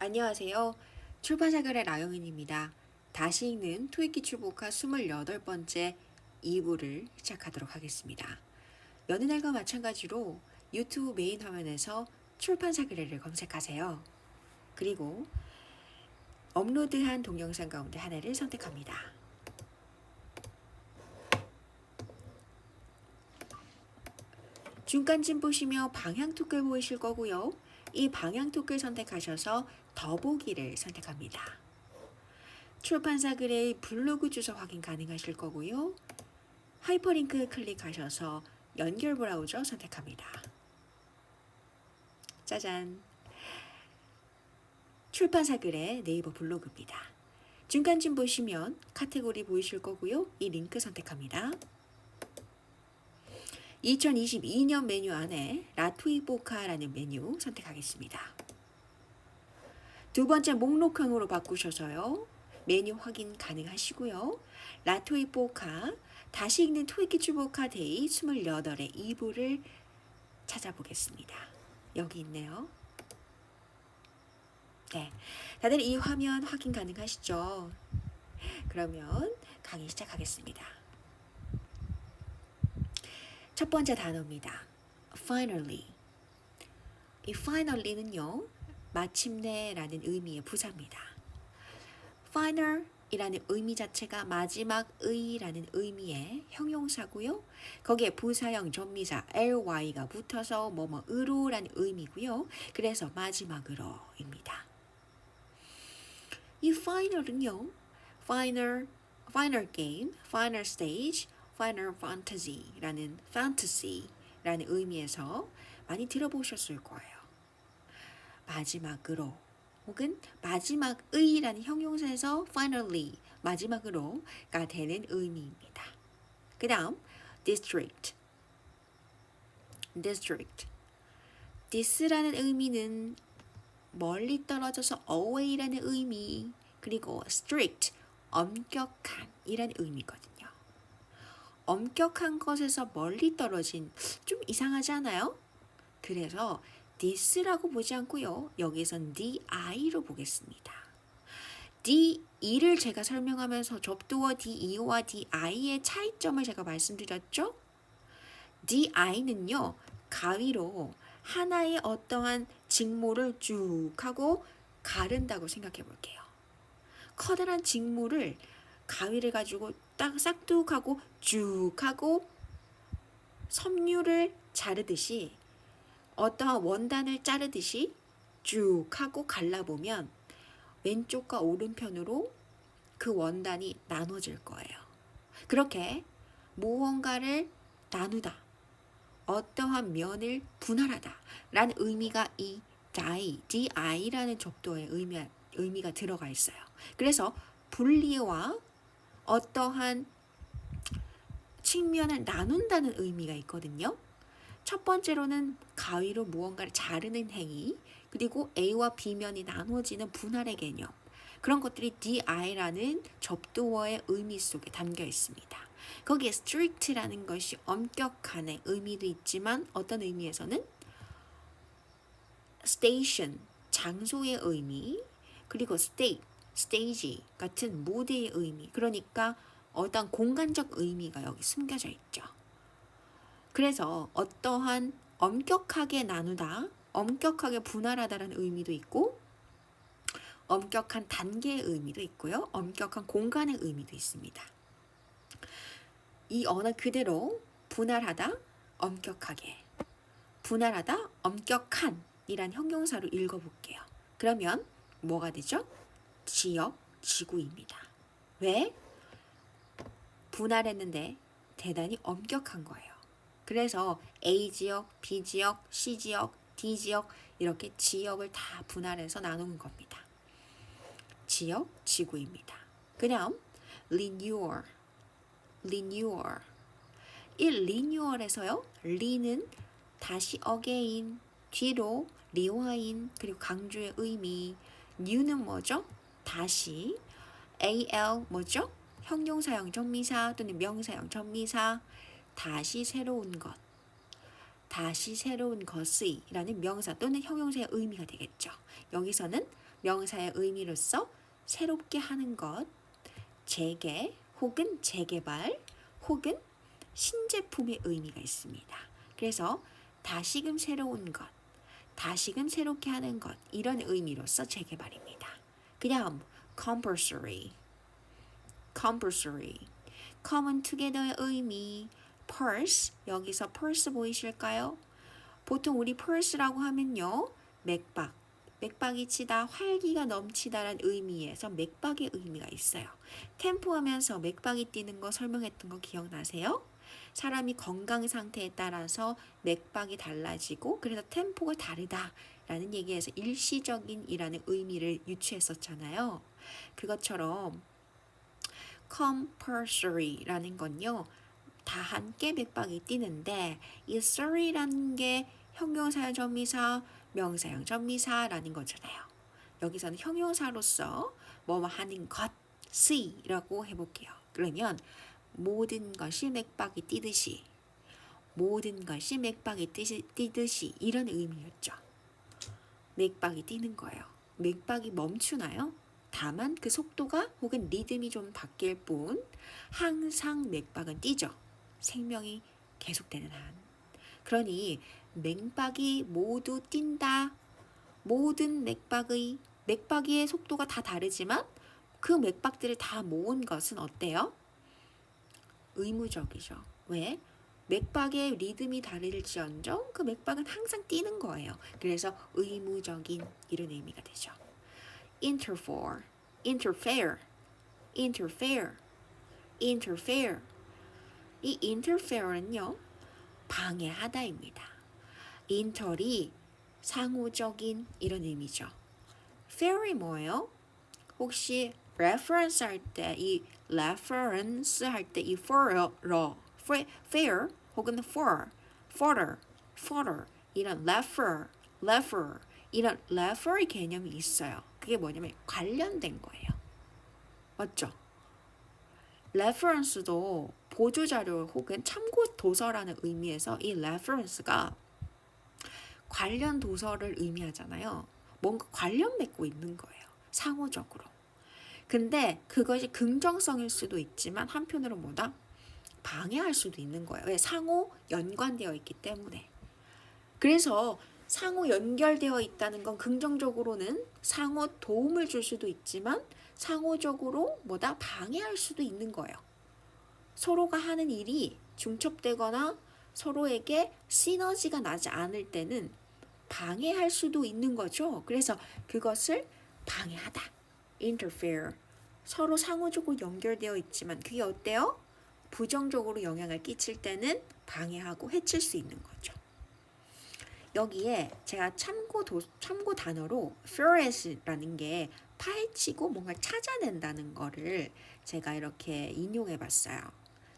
안녕하세요. 출판사글의 라영인입니다. 다시 읽는 토익 기출복화 28번째 2부를 시작하도록 하겠습니다. 여느 날과 마찬가지로 유튜브 메인 화면에서 출판사글을 검색하세요. 그리고 업로드한 동영상 가운데 하나를 선택합니다. 중간쯤 보시며 방향토글 보이실 거고요. 이 방향토글 선택하셔서 더보기를 선택합니다. 출판사 글의 블로그 주소 확인 가능하실 거고요. 하이퍼링크 클릭하셔서 연결 브라우저 선택합니다. 짜잔! 출판사 글의 네이버 블로그입니다. 중간쯤 보시면 카테고리 보이실 거고요. 이 링크 선택합니다. 2022년 메뉴 안에 라토이보카라는 메뉴 선택하겠습니다. 두 번째 목록형으로 바꾸셔서요. 메뉴 확인 가능하시고요. 라토이보카 다시 읽는 토익 기출복화 데이 28의 2부를 찾아보겠습니다. 여기 있네요. 네, 다들 이 화면 확인 가능하시죠? 그러면 강의 시작하겠습니다. 첫 번째 단어입니다. Finally. 이 finally는요, 마침내라는 의미의 부사입니다. final 이라는 의미 자체가 마지막의라는 의미의 형용사고요. 거기에 부사형 전미사 ly가 붙어서 뭐뭐으로라는 의미고요. 그래서 마지막으로입니다. 이 final은요, final game, final stage, final fantasy라는 의미에서 많이 들어보셨을 거예요. 마지막으로 혹은 마지막의라는 형용사에서 finally 마지막으로가 되는 의미입니다. 그 다음 district. this라는 의미는 멀리 떨어져서 away라는 의미, 그리고 strict 엄격한 이라는 의미거든요. 엄격한 것에서 멀리 떨어진, 좀 이상하지 않아요? 그래서 this라고 보지 않고요. 여기선 di로 보겠습니다. di를 제가 설명하면서 접두어 di와 di의 차이점을 제가 말씀드렸죠? di는요. 가위로 하나의 어떠한 직모를 쭉 하고 가른다고 생각해 볼게요. 커다란 직모를 가위를 가지고 딱 싹둑하고 쭉 하고 섬유를 자르듯이 어떠한 원단을 자르듯이 쭉 하고 갈라보면 왼쪽과 오른편으로 그 원단이 나눠질 거예요. 그렇게 무언가를 나누다, 어떠한 면을 분할하다 라는 의미가 이 di라는 접두어의 의미가 들어가 있어요. 그래서 분리와 어떠한 측면을 나눈다는 의미가 있거든요. 첫 번째로는 가위로 무언가를 자르는 행위, 그리고 A와 B면이 나눠지는 분할의 개념, 그런 것들이 di라는 접두어의 의미 속에 담겨 있습니다. 거기에 strict라는 것이 엄격한의 의미도 있지만 어떤 의미에서는 station, 장소의 의미, 그리고 stage 같은 무대의 의미, 그러니까 어떤 공간적 의미가 여기 숨겨져 있죠. 그래서 어떠한 엄격하게 나누다, 엄격하게 분할하다라는 의미도 있고 엄격한 단계의 의미도 있고요. 엄격한 공간의 의미도 있습니다. 이 언어 그대로 분할하다, 엄격하게, 분할하다, 엄격한 이란 형용사로 읽어볼게요. 그러면 뭐가 되죠? 지역, 지구입니다. 왜? 분할했는데 대단히 엄격한 거예요. 그래서 A지역, B지역, C지역, D지역 이렇게 지역을 다 분할해서 나누는 겁니다. 지역, 지구입니다. 그 다음 renewal. 이 renewal에서요. re는 다시 again, 뒤로 rewind, 그리고 강조의 의미. new는 뭐죠? 다시. al 뭐죠? 형용사형 전미사 또는 명사형 전미사. 다시 새로운 것. 다시 새로운 것의 라는 명사 또는 형용사의 의미가 되겠죠. 여기서는 명사의 의미로서 새롭게 하는 것, 재개 혹은 재개발 혹은 신제품의 의미가 있습니다. 그래서 다시금 새로운 것, 다시금 새롭게 하는 것 이런 의미로서 재개발입니다. 그 다음 compulsory, compulsory, common together의 의미 purse, 여기서 purse 보이실까요? 보통 우리 purse라고 하면요 맥박, 맥박이 치다, 활기가 넘치다라는 의미에서 맥박의 의미가 있어요. 템포 하면서 맥박이 뛰는 거 설명했던 거 기억나세요? 사람이 건강 상태에 따라서 맥박이 달라지고 그래서 템포가 다르다라는 얘기에서 일시적인이라는 의미를 유추했었잖아요. 그것처럼 compulsory라는 건요. 다 함께 맥박이 뛰는데 이 sorry라는 게 형용사형 전미사, 명사형 전미사라는 거잖아요. 여기서는 형용사로서 뭐뭐 하는 것이라고 해볼게요. 그러면 모든 것이 맥박이 뛰듯이, 모든 것이 맥박이 뛰듯이 이런 의미였죠. 맥박이 뛰는 거예요. 맥박이 멈추나요? 다만 그 속도가 혹은 리듬이 좀 바뀔 뿐 항상 맥박은 뛰죠. 생명이 계속되는 한. 그러니 맥박이 모두 뛴다. 모든 맥박의 속도가 다 다르지만 그 맥박들을 다 모은 것은 어때요? 의무적이죠. 왜? 맥박의 리듬이 다를지언정 그 맥박은 항상 뛰는 거예요. 그래서 의무적인 이런 의미가 되죠. interfere, interfere, interfere, interfere. 이 interferen요 방해하다입니다. inter이 상호적인 이런 의미죠. fair이 뭐예요? 혹시 reference 할 때 이 reference 할 때 이 fair 혹은 further 이런 refer 이런 refer의 개념이 있어요. 그게 뭐냐면 관련된 거예요. 맞죠? reference도 보조자료 혹은 참고 도서라는 의미에서 이 reference가 관련 도서를 의미하잖아요. 뭔가 관련 맺고 있는 거예요. 상호적으로. 근데 그것이 긍정성일 수도 있지만 한편으로 뭐다? 방해할 수도 있는 거예요. 왜? 상호 연관되어 있기 때문에. 그래서 상호 연결되어 있다는 건 긍정적으로는 상호 도움을 줄 수도 있지만 상호적으로 뭐다? 방해할 수도 있는 거예요. 서로가 하는 일이 중첩되거나 서로에게 시너지가 나지 않을 때는 방해할 수도 있는 거죠. 그래서 그것을 방해하다. interfere. 서로 상호적으로 연결되어 있지만 그게 어때요? 부정적으로 영향을 끼칠 때는 방해하고 해칠 수 있는 거죠. 여기에 제가 참고 단어로 ferret이라는 게 파헤치고 뭔가 찾아낸다는 거를 제가 이렇게 인용해 봤어요.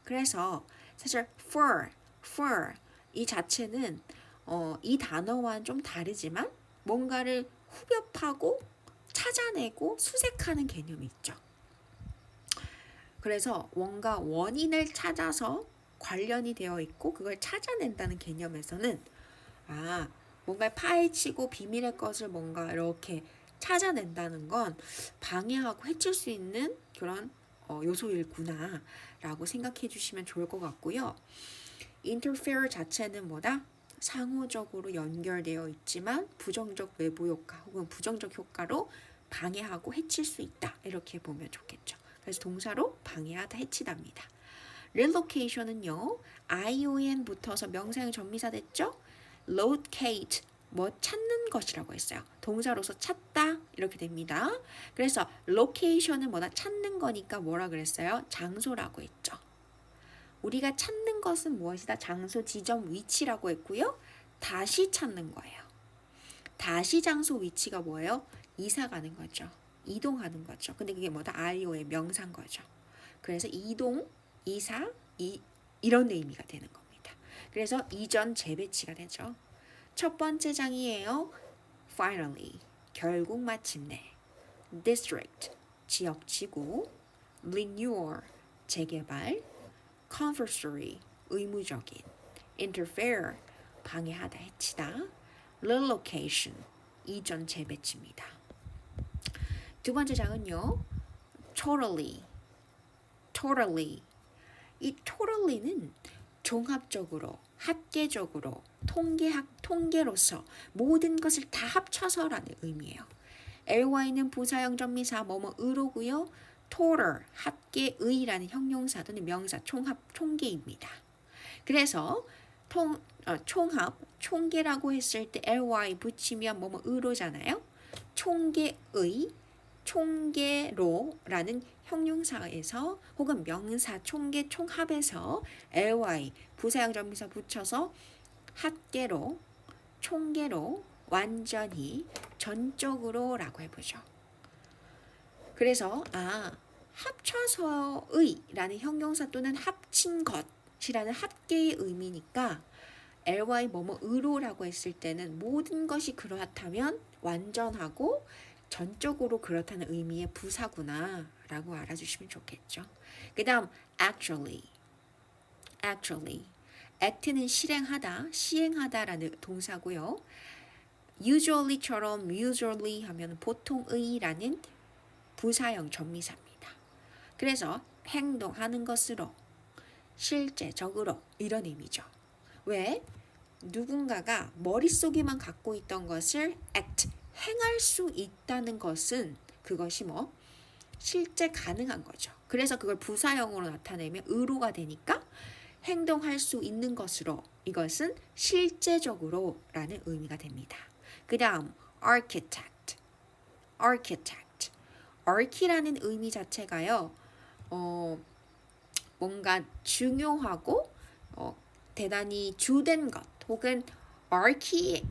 그래서 사실 for 이 자체는 이 단어와는 좀 다르지만 뭔가를 후벼파고 찾아내고 수색하는 개념이 있죠. 그래서 뭔가 원인을 찾아서 관련이 되어 있고 그걸 찾아낸다는 개념에서는 뭔가 파헤치고 비밀의 것을 뭔가 이렇게 찾아낸다는 건 방해하고 해칠 수 있는 그런 요소일구나 라고 생각해 주시면 좋을 것 같고요. interfere 자체는 뭐다? 상호적으로 연결되어 있지만 부정적 외부 효과 혹은 부정적 효과로 방해하고 해칠 수 있다. 이렇게 보면 좋겠죠. 그래서 동사로 방해하다, 해치다입니다. relocation은요. ion 붙어서 명사형 전미사 됐죠? locate, 찾는 것이라고 했어요. 동사로서 찾다 이렇게 됩니다. 그래서 location은 뭐다? 찾는 거니까 뭐라 그랬어요? 장소라고 했죠. 우리가 찾는 것은 무엇이다? 장소, 지점, 위치라고 했고요. 다시 찾는 거예요. 다시 장소, 위치가 뭐예요? 이사 가는 거죠. 이동하는 거죠. 근데 그게 뭐다? IO의 명사인 거죠. 그래서 이동, 이사, 이런 의미가 되는 겁니다. 그래서 이전 재배치가 되죠. 첫 번째 장이에요. Finally, 결국 마침내. District, 지역, 지구. Renewal, 재개발. Compulsory, 의무적인. Interfere, 방해하다, 해치다. relocation, 이전 재배치입니다. 두 번째 장은요. totally. 이 totally는 종합적으로, 합계적으로, 통계로서 모든 것을 다 합쳐서라는 의미예요. ly는 부사형 전미사 뭐뭐으로고요. total, 합계의라는 형용사 또는 명사 총계입니다. 그래서 총합, 총계라고 했을 때 ly 붙이면 뭐뭐으로잖아요. 총계의, 총계로라는 형용사에서 혹은 명사 총계 총합에서 ly 부사형 전미사 붙여서 합계로, 총계로, 완전히, 전적으로라고 해보죠. 그래서 합쳐서의라는 형용사 또는 합친 것이라는 합계의 의미니까 ly 뭐뭐으로라고 했을 때는 모든 것이 그렇다면 완전하고 전적으로 그렇다는 의미의 부사구나 라고 알아주시면 좋겠죠. 그 다음 actually. act는 실행하다, 시행하다라는 동사고요. usually처럼 usually 하면 보통의라는 부사형 전미사입니다. 그래서 행동하는 것으로, 실제적으로 이런 의미죠. 왜? 누군가가 머릿속에만 갖고 있던 것을 act, 행할 수 있다는 것은 그것이 실제 가능한 거죠. 그래서 그걸 부사형으로 나타내면 의로가 되니까 행동할 수 있는 것으로, 이것은 실제적으로 라는 의미가 됩니다. 그 다음 architect. arch라는 의미 자체가요. 뭔가 중요하고 대단히 주된 것 혹은 archi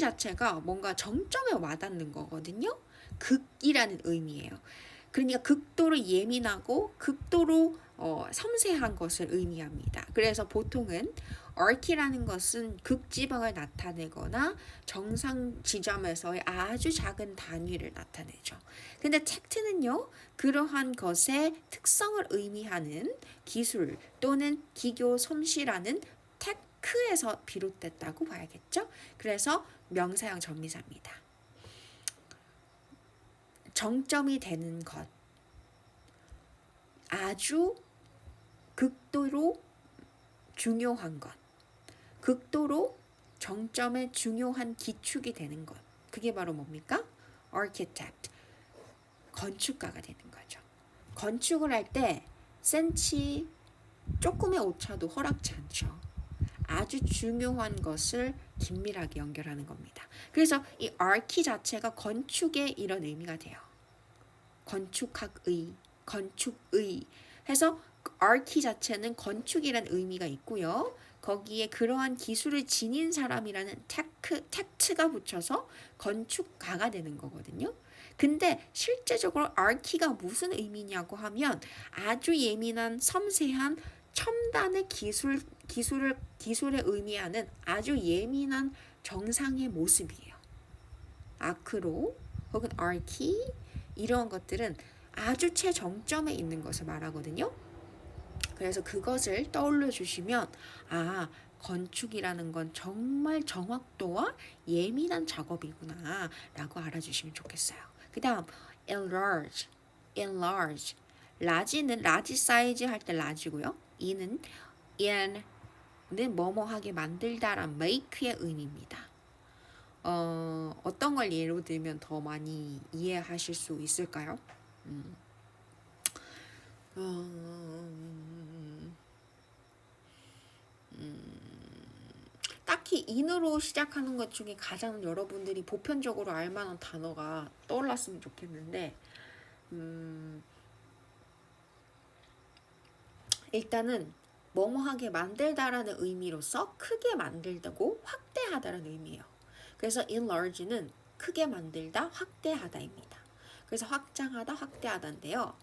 자체가 뭔가 정점에 와닿는 거거든요. 극이라는 의미예요. 그러니까 극도로 예민하고 극도로 섬세한 것을 의미합니다. 그래서 보통은 archi라는 것은 극지방을 나타내거나 정상 지점에서의 아주 작은 단위를 나타내죠. 근데 tact는요, 그러한 것의 특성을 의미하는 기술 또는 기교 솜씨라는 테크에서 비롯됐다고 봐야겠죠. 그래서 명사형 전미사입니다. 정점이 되는 것, 아주 극도로 중요한 것, 극도로 정점의 중요한 기축이 되는 것, 그게 바로 뭡니까? architect, 건축가가 되는 거죠. 건축을 할 때 센치 조금의 오차도 허락치 않죠. 아주 중요한 것을 긴밀하게 연결하는 겁니다. 그래서 이 archi 자체가 건축의 이런 의미가 돼요. 건축학의, 건축의 해서 archi 자체는 건축이라는 의미가 있고요. 거기에 그러한 기술을 지닌 사람이라는 tact가 붙여서 건축가가 되는 거거든요. 근데 실제적으로 archi가 무슨 의미냐고 하면 아주 예민한 섬세한 첨단의 기술을 의미하는 아주 예민한 정상의 모습이에요. 아크로 혹은 archi 이러한 것들은 아주 최정점에 있는 것을 말하거든요. 그래서 그것을 떠올려 주시면 건축이라는 건 정말 정확도와 예민한 작업이구나 라고 알아주시면 좋겠어요. 그 다음 enlarge. large는 large 사이즈 할 때 large고요. 이는 뭐뭐하게 만들다란 make의 의미입니다. 어떤 걸 예로 들면 더 많이 이해하실 수 있을까요? 딱히 in으로 시작하는 것 중에 가장 여러분들이 보편적으로 알만한 단어가 떠올랐으면 좋겠는데 일단은 뭐뭐하게 만들다라는 의미로서 크게 만들다고 확대하다라는 의미예요. 그래서 enlarge는 크게 만들다, 확대하다입니다. 그래서 확장하다, 확대하다인데요.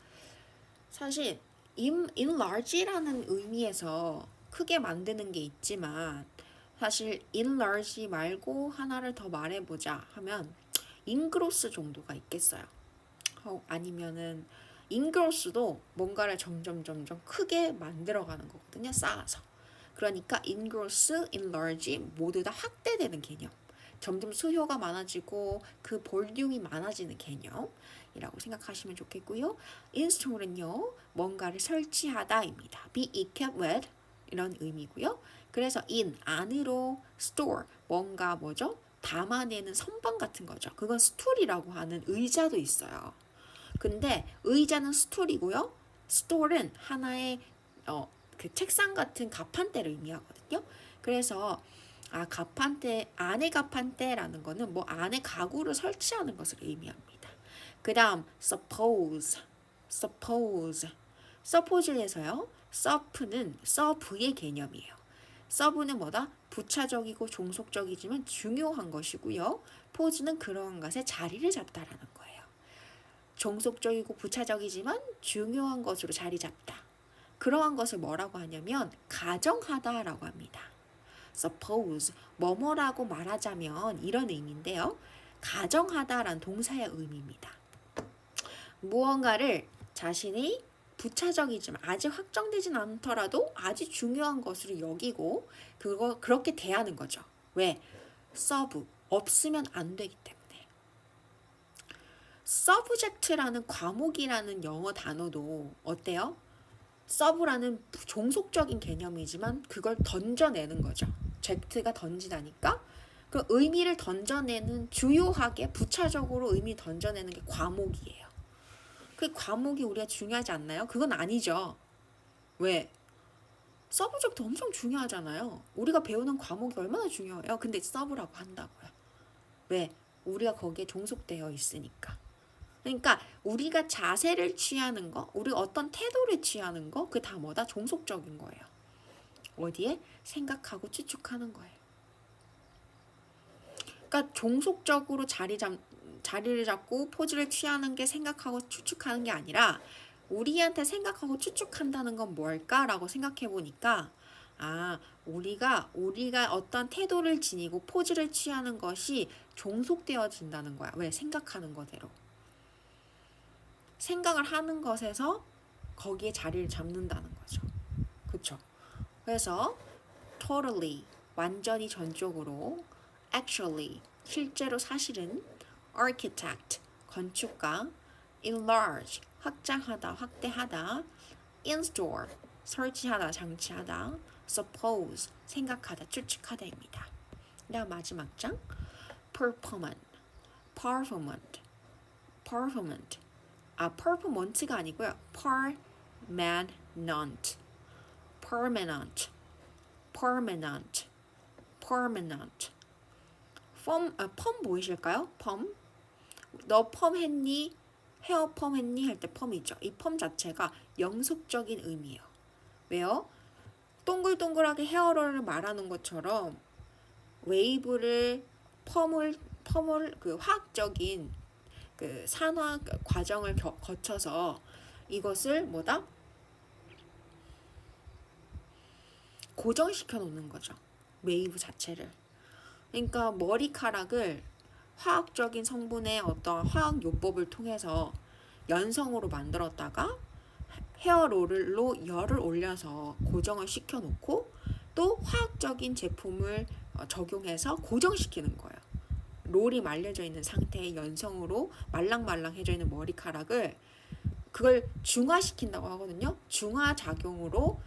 사실 enlarge라는 의미에서 크게 만드는 게 있지만 사실 enlarge 말고 하나를 더 말해보자 하면 engross 정도가 있겠어요. 아니면은 engross도 뭔가를 점점 크게 만들어가는 거거든요. 쌓아서. 그러니까 engross, enlarge 모두 다 확대되는 개념. 점점 수요가 많아지고 그 볼륨이 많아지는 개념이라고 생각하시면 좋겠고요. install은요, 뭔가를 설치하다입니다. be equipped with 이런 의미고요. 그래서 in 안으로 store 뭔가 뭐죠? 담아내는 선반 같은 거죠. 그건 스툴이라고 하는 의자도 있어요. 근데 의자는 스툴이고요. 스톨은 하나의 그 책상 같은 가판대를 의미하거든요. 그래서 가판대, 안에 가판대라는 거는 뭐 안에 가구를 설치하는 것을 의미합니다. 그 다음 suppose에서요. sup는 serve의 개념이에요. serve는 뭐다? 부차적이고 종속적이지만 중요한 것이고요. pose는 그러한 것에 자리를 잡다라는 거예요. 종속적이고 부차적이지만 중요한 것으로 자리 잡다. 그러한 것을 뭐라고 하냐면 가정하다라고 합니다. suppose 뭐뭐라고 말하자면 이런 의미인데요. 가정하다란 동사의 의미입니다. 무언가를 자신이 부차적이지만 아직 확정되진 않더라도 아주 중요한 것으로 여기고 그렇게 대하는 거죠. 왜? serve 없으면 안 되기 때문에. subject라는 과목이라는 영어 단어도 어때요? 서브라는 종속적인 개념이지만 그걸 던져내는 거죠. 젝트가 던지다니까 그 의미를 던져내는 주요하게 부차적으로 의미 던져내는 게 과목이에요. 그 과목이 우리가 중요하지 않나요? 그건 아니죠. 왜? 서브젝트 엄청 중요하잖아요. 우리가 배우는 과목이 얼마나 중요해요. 근데 서브라고 한다고요. 왜? 우리가 거기에 종속되어 있으니까. 그러니까 우리가 자세를 취하는 거, 우리가 어떤 태도를 취하는 거, 그 다 뭐다? 종속적인 거예요. 어디에? 생각하고 추측하는 거예요. 그러니까 종속적으로 자리를 잡고 포즈를 취하는 게 생각하고 추측하는 게 아니라 우리한테 생각하고 추측한다는 건 뭘까라고 생각해 보니까 우리가 어떤 태도를 지니고 포즈를 취하는 것이 종속되어진다는 거야. 왜? 생각하는 거대로. 생각을 하는 것에서 거기에 자리를 잡는다는 거죠. 그쵸? 그래서 totally, 완전히 전적으로, actually, 실제로 사실은, architect, 건축가, enlarge, 확장하다, 확대하다, install, 설치하다, 장치하다, suppose, 생각하다, 추측하다입니다. 다음 마지막 장, performant, performance가 아니고요. permanent. 펌 보이실까요? 펌. 너 펌 했니? 헤어 펌 했니? 할 때 펌이죠. 이 펌 자체가 영속적인 의미예요. 왜요? 동글동글하게 헤어롤을 말하는 것처럼 웨이브를 펌을 그 화학적인 그 산화 과정을 거쳐서 이것을 뭐다? 고정시켜 놓는 거죠. 웨이브 자체를. 그러니까 머리카락을 화학적인 성분의 어떤 화학 요법을 통해서 연성으로 만들었다가 헤어롤로 열을 올려서 고정을 시켜 놓고 또 화학적인 제품을 적용해서 고정시키는 거예요. 롤이 말려져 있는 상태의 연성으로 말랑말랑해져 있는 머리카락을 그걸 중화시킨다고 하거든요. 중화작용으로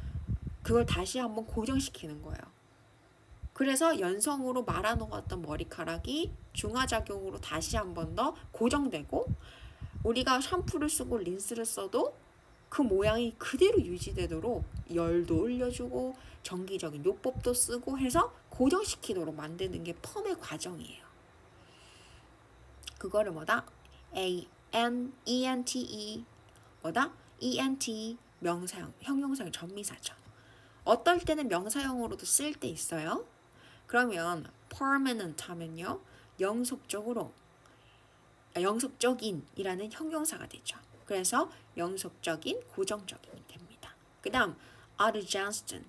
그걸 다시 한번 고정시키는 거예요. 그래서 연성으로 말아놓았던 머리카락이 중화작용으로 다시 한번 더 고정되고 우리가 샴푸를 쓰고 린스를 써도 그 모양이 그대로 유지되도록 열도 올려주고 정기적인 요법도 쓰고 해서 고정시키도록 만드는 게 펌의 과정이에요. 그거를 뭐다? ENTE 뭐다? ENT 명사형, 형용사형 전미사죠. 어떨 때는 명사형으로도 쓸 때 있어요. 그러면 permanent 하면요. 영속적인이라는 형용사가 되죠. 그래서 영속적인, 고정적인이 됩니다. 그 다음 adjacent.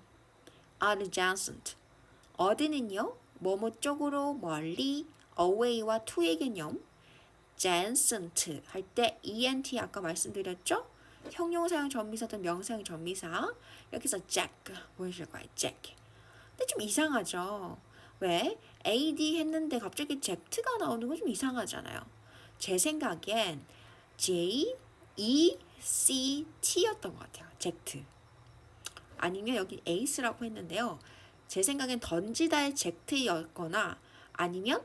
어디는요. 뭐뭐 쪽으로 멀리 away와 to의 개념 adjacent 할 때 ENT 아까 말씀드렸죠? 형용사형 전미사든 명사형 전미사 여기서 jack 보이실 거예요. jack 근데 좀 이상하죠. 왜? AD 했는데 갑자기 Z가 나오는 건 좀 이상하잖아요. 제 생각엔 J, E, C, T였던 것 같아요. Z. 아니면 여기 에이스라고 했는데요. 제 생각엔 던지다의 Z였거나 아니면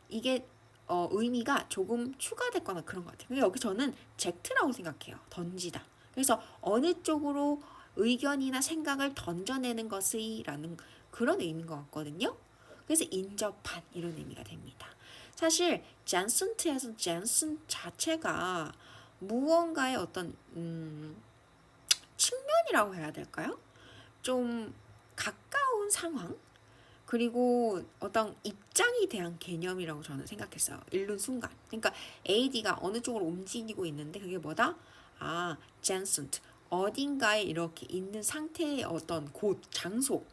이게 의미가 조금 추가됐거나 그런 것 같아요. 여기 저는 Z라고 생각해요. 던지다. 그래서 어느 쪽으로 의견이나 생각을 던져내는 것이라는 그런 의미인 것 같거든요. 그래서 인접한 이런 의미가 됩니다. 사실 젠슨트에서 젠슨 자체가 무언가의 어떤 측면이라고 해야 될까요? 좀 가까운 상황 그리고 어떤 입장에 대한 개념이라고 저는 생각했어요. 읽는 순간. 그러니까 AD가 어느 쪽으로 움직이고 있는데 그게 뭐다? 아, 젠슨트. 어딘가에 이렇게 있는 상태의 어떤 곳, 장소.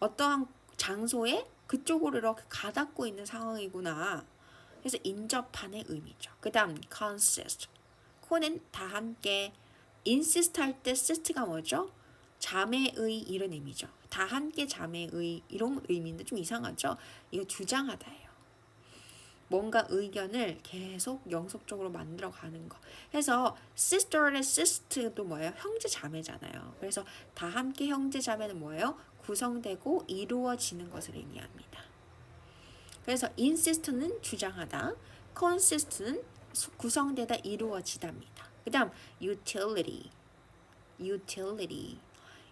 어떠한 장소에 그쪽으로 이렇게 가닿고 있는 상황이구나. 그래서 인접한의 의미죠. 그 다음 consist. 코는 다 함께 insist 할 때 sist가 뭐죠? 자매의 이런 의미죠. 다 함께 자매의 이런 의미인데 좀 이상하죠? 이거 주장하다예요. 뭔가 의견을 계속 영속적으로 만들어가는 거. 그래서 sister의 sister도 뭐예요? 형제 자매잖아요. 그래서 다 함께 형제 자매는 뭐예요? 구성되고 이루어지는 것을 의미합니다. 그래서 insist는 주장하다, consist는 구성되다 이루어지답니다. 그 다음 utility.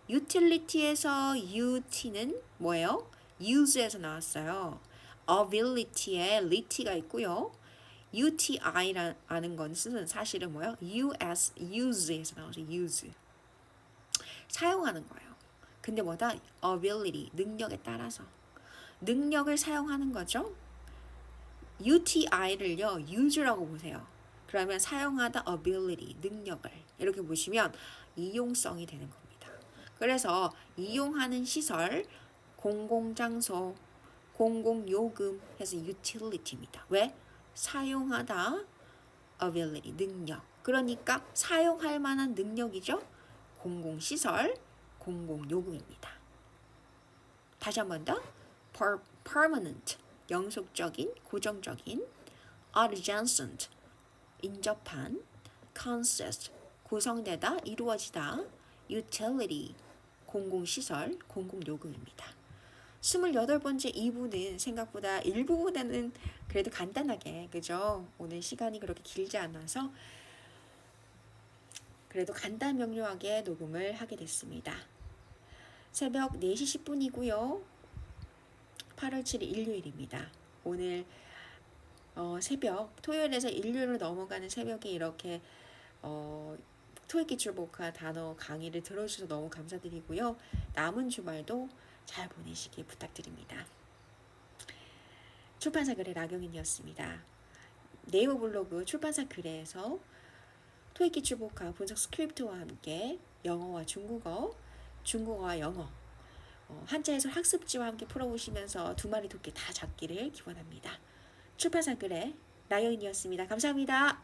utility에서 ut는 뭐예요? use에서 나왔어요. ability에 lity가 있고요. uti라는 것은 사실은 뭐예요? use에서 나오죠. use. 사용하는 거예요. 근데 뭐다? ability, 능력에 따라서. 능력을 사용하는 거죠. uti를요, use라고 보세요. 그러면 사용하다 ability, 능력을 이렇게 보시면 이용성이 되는 겁니다. 그래서 이용하는 시설, 공공장소, 공공요금 해서 utility입니다. 왜? 사용하다 ability, 능력. 그러니까 사용할 만한 능력이죠. 공공시설, 공공요금입니다. 다시 한 번 더. permanent, 영속적인, 고정적인. adjacent, 인접한. consist, 구성되다, 이루어지다. utility, 공공시설, 공공요금입니다. 28번째 2부는 생각보다 일부분에는 그래도 간단하게, 그죠? 오늘 시간이 그렇게 길지 않아서 그래도 간단 명료하게 녹음을 하게 됐습니다. 새벽 4시 10분이고요. 8월 7일 일요일입니다. 오늘 새벽, 토요일에서 일요일로 넘어가는 새벽에 이렇게 토익 기출 복화 단어 강의를 들어주셔서 너무 감사드리고요. 남은 주말도 잘 보내시길 부탁드립니다. 출판사 글의 나경인이었습니다. 네이버 블로그 출판사 글에서 토익 기출 복화 분석 스크립트와 함께 영어와 중국어, 중국어와 영어, 한자 해설 학습지와 함께 풀어보시면서 두 마리 토끼 다 잡기를 기원합니다. 출판사 글의 나경인이었습니다. 감사합니다.